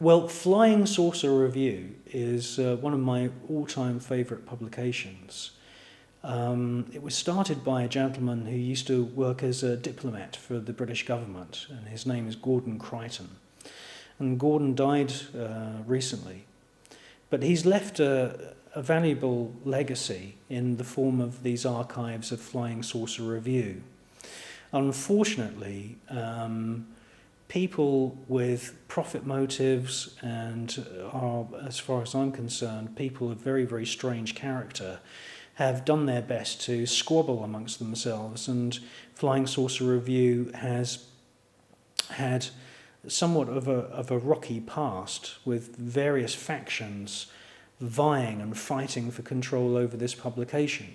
Well, Flying Saucer Review is one of my all-time favourite publications. It was started by a gentleman who used to work as a diplomat for the British government, and his name is Gordon Crichton. And Gordon died recently, but he's left a valuable legacy in the form of these archives of Flying Saucer Review. Unfortunately, people with profit motives and are, as far as I'm concerned, people of very, very strange character have done their best to squabble amongst themselves, and Flying Saucer Review has had somewhat of a rocky past, with various factions vying and fighting for control over this publication.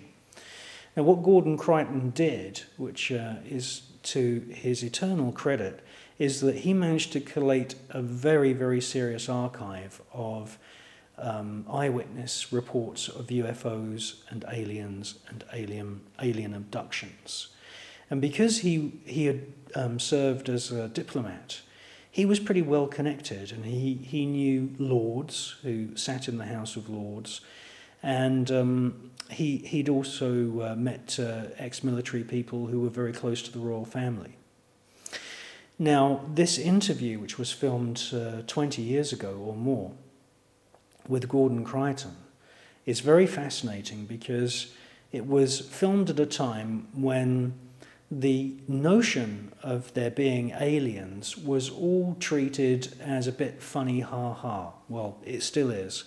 Now, what Gordon Crichton did, which is to his eternal credit, is that he managed to collate a very, very serious archive of eyewitness reports of UFOs and aliens and alien abductions. And because he had served as a diplomat, he was pretty well connected, and he knew lords who sat in the House of Lords, and he'd also met ex-military people who were very close to the royal family. Now, this interview, which was filmed 20 years ago or more with Gordon Crichton, is very fascinating because it was filmed at a time when the notion of there being aliens was all treated as a bit funny, ha-ha. Well, it still is.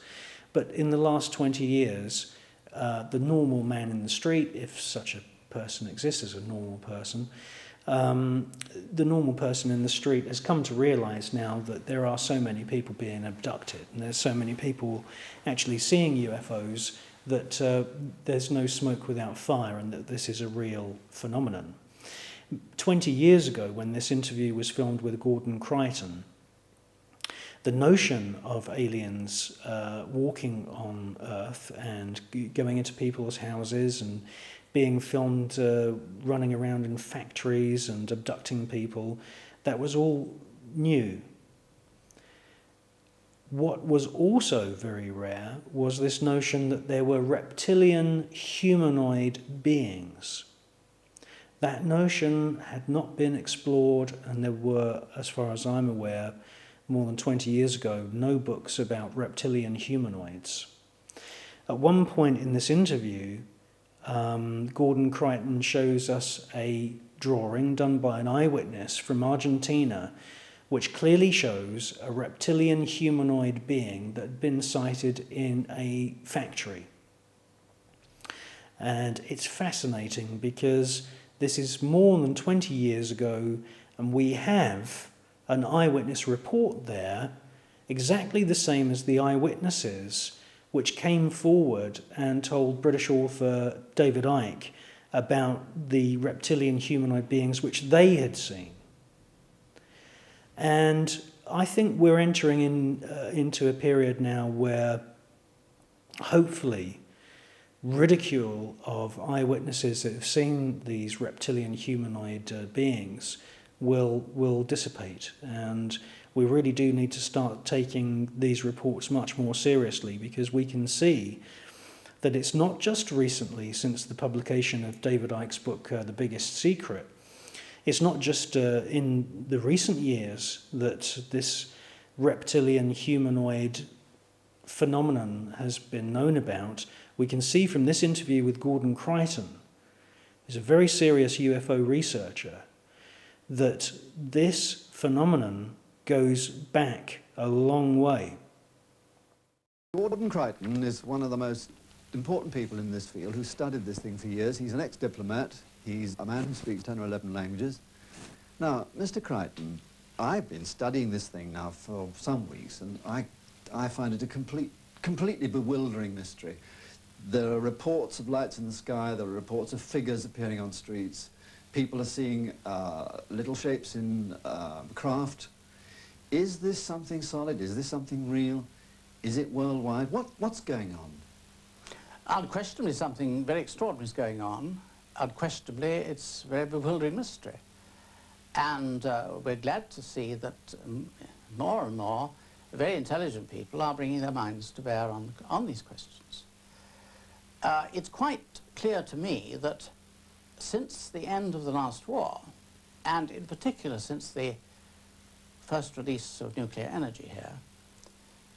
But in the last 20 years, the normal man in the street, if such a person exists as a normal person, the normal person in the street has come to realise now that there are so many people being abducted, and there's so many people actually seeing UFOs that there's no smoke without fire, and that this is a real phenomenon. 20 years ago, when this interview was filmed with Gordon Crichton, the notion of aliens walking on Earth and going into people's houses and being filmed running around in factories and abducting people, that was all new. What was also very rare was this notion that there were reptilian humanoid beings. That notion had not been explored, and there were, as far as I'm aware, more than 20 years ago, no books about reptilian humanoids. At one point in this interview, Gordon Crichton shows us a drawing done by an eyewitness from Argentina, which clearly shows a reptilian humanoid being that had been sighted in a factory. And it's fascinating because this is more than 20 years ago, and we have an eyewitness report there, exactly the same as the eyewitnesses which came forward and told British author David Icke about the reptilian humanoid beings which they had seen. And I think we're entering into a period now where hopefully ridicule of eyewitnesses that have seen these reptilian humanoid beings will dissipate, and we really do need to start taking these reports much more seriously, because we can see that it's not just recently, since the publication of David Icke's book, The Biggest Secret, it's not just in the recent years that this reptilian humanoid phenomenon has been known about. We can see from this interview with Gordon Crichton, who's a very serious UFO researcher, that this phenomenon goes back a long way. Gordon Crichton is one of the most important people in this field who studied this thing for years. He's an ex-diplomat. He's a man who speaks 10 or 11 languages. Now, Mr. Crichton, I've been studying this thing now for some weeks, and I find it a completely bewildering mystery. There are reports of lights in the sky, there are reports of figures appearing on streets. People are seeing little shapes in craft. Is this something solid? Is this something real? Is it worldwide? What's going on? Unquestionably, something very extraordinary is going on. Unquestionably, it's a very bewildering mystery. And we're glad to see that more and more very intelligent people are bringing their minds to bear on these questions. It's quite clear to me that since the end of the last war, and in particular since the first release of nuclear energy here,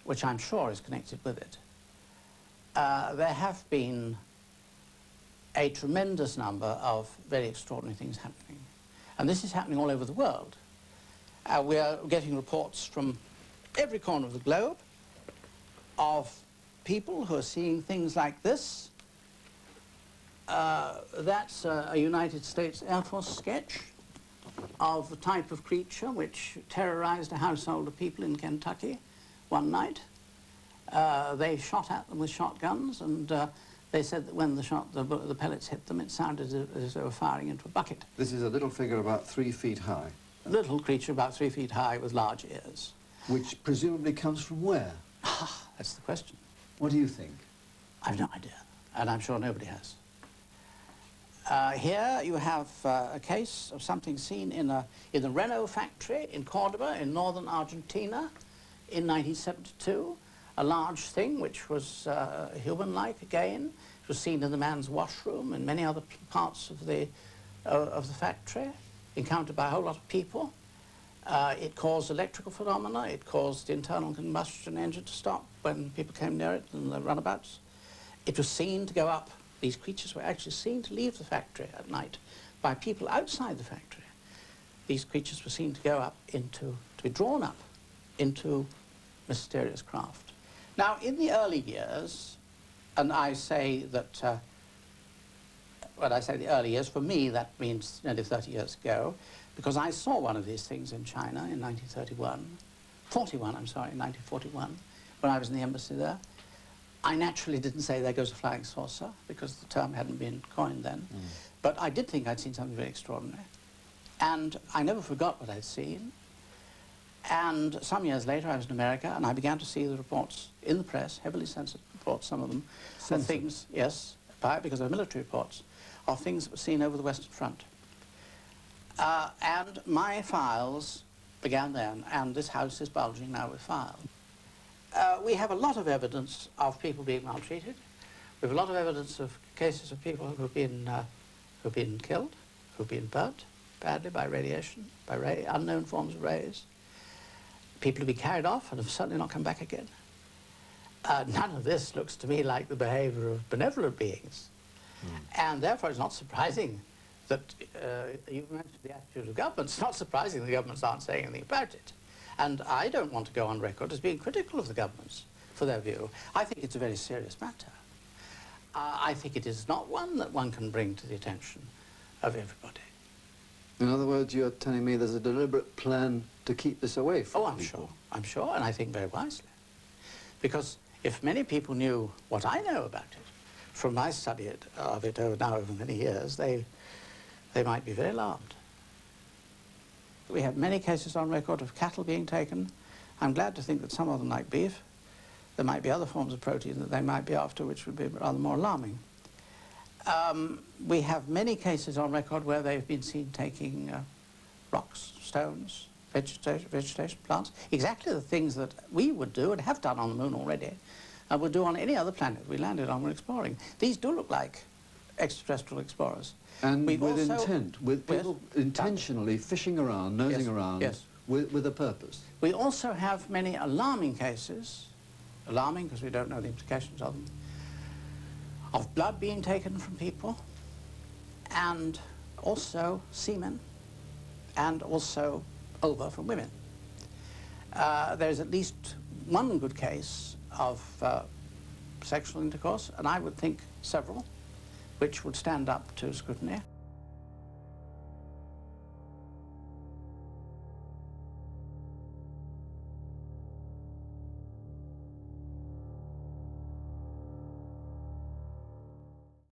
which I'm sure is connected with it, there have been a tremendous number of very extraordinary things happening. And this is happening all over the world. We are getting reports from every corner of the globe of people who are seeing things like this. That's a United States Air Force sketch of the type of creature which terrorized a household of people in Kentucky one night. They shot at them with shotguns, and they said that when the pellets hit them, it sounded as they were firing into a bucket. This is a little figure about 3 feet high. A little creature about 3 feet high with large ears. Which presumably comes from where? That's the question. What do you think? I've no idea, and I'm sure nobody has. Here you have a case of something seen in the Renault factory in Cordoba in northern Argentina in 1972. A large thing which was human-like again. It was seen in the man's washroom and many other parts of the factory, encountered by a whole lot of people. It caused electrical phenomena. It caused the internal combustion engine to stop when people came near it in the runabouts. It was seen to go up. These creatures were actually seen to leave the factory at night by people outside the factory. These creatures were seen to go up to be drawn up into mysterious craft. Now, in the early years, and I say that, when I say the early years, for me that means nearly 30 years ago, because I saw one of these things in China in 1941, when I was in the embassy there. I naturally didn't say there goes a flying saucer, because the term hadn't been coined then. But I did think I'd seen something very extraordinary. And I never forgot what I'd seen. And some years later, I was in America, and I began to see the reports in the press, heavily censored reports, some of them, of things, yes, because they're military reports, of things that were seen over the Western Front. And my files began then, and this house is bulging now with files. We have a lot of evidence of people being maltreated. We have a lot of evidence of cases of people who've been killed, who've been burnt badly by radiation, by unknown forms of rays. People have been carried off and have certainly not come back again. None of this looks to me like the behavior of benevolent beings. And therefore it's not surprising that, you mentioned the attitude of governments, it's not surprising the governments aren't saying anything about it. And I don't want to go on record as being critical of the governments for their view. I think it's a very serious matter. I think it is not one that one can bring to the attention of everybody. In other words, you're telling me there's a deliberate plan to keep this away from people? I'm sure, and I think very wisely. Because if many people knew what I know about it, from my study of it over many years, they might be very alarmed. We have many cases on record of cattle being taken. I'm glad to think that some of them like beef. There might be other forms of protein that they might be after, which would be rather more alarming. We have many cases on record where they've been seen taking rocks, stones, vegetation, plants, exactly the things that we would do and have done on the moon already, and would do on any other planet we landed on when exploring. These do look like extraterrestrial explorers. And with intent, with people intentionally fishing around, nosing around, with a purpose. We also have many alarming cases, alarming because we don't know the implications of them, of blood being taken from people, and also semen, and also ova from women. There's at least one good case of sexual intercourse, and I would think several, which would stand up to scrutiny.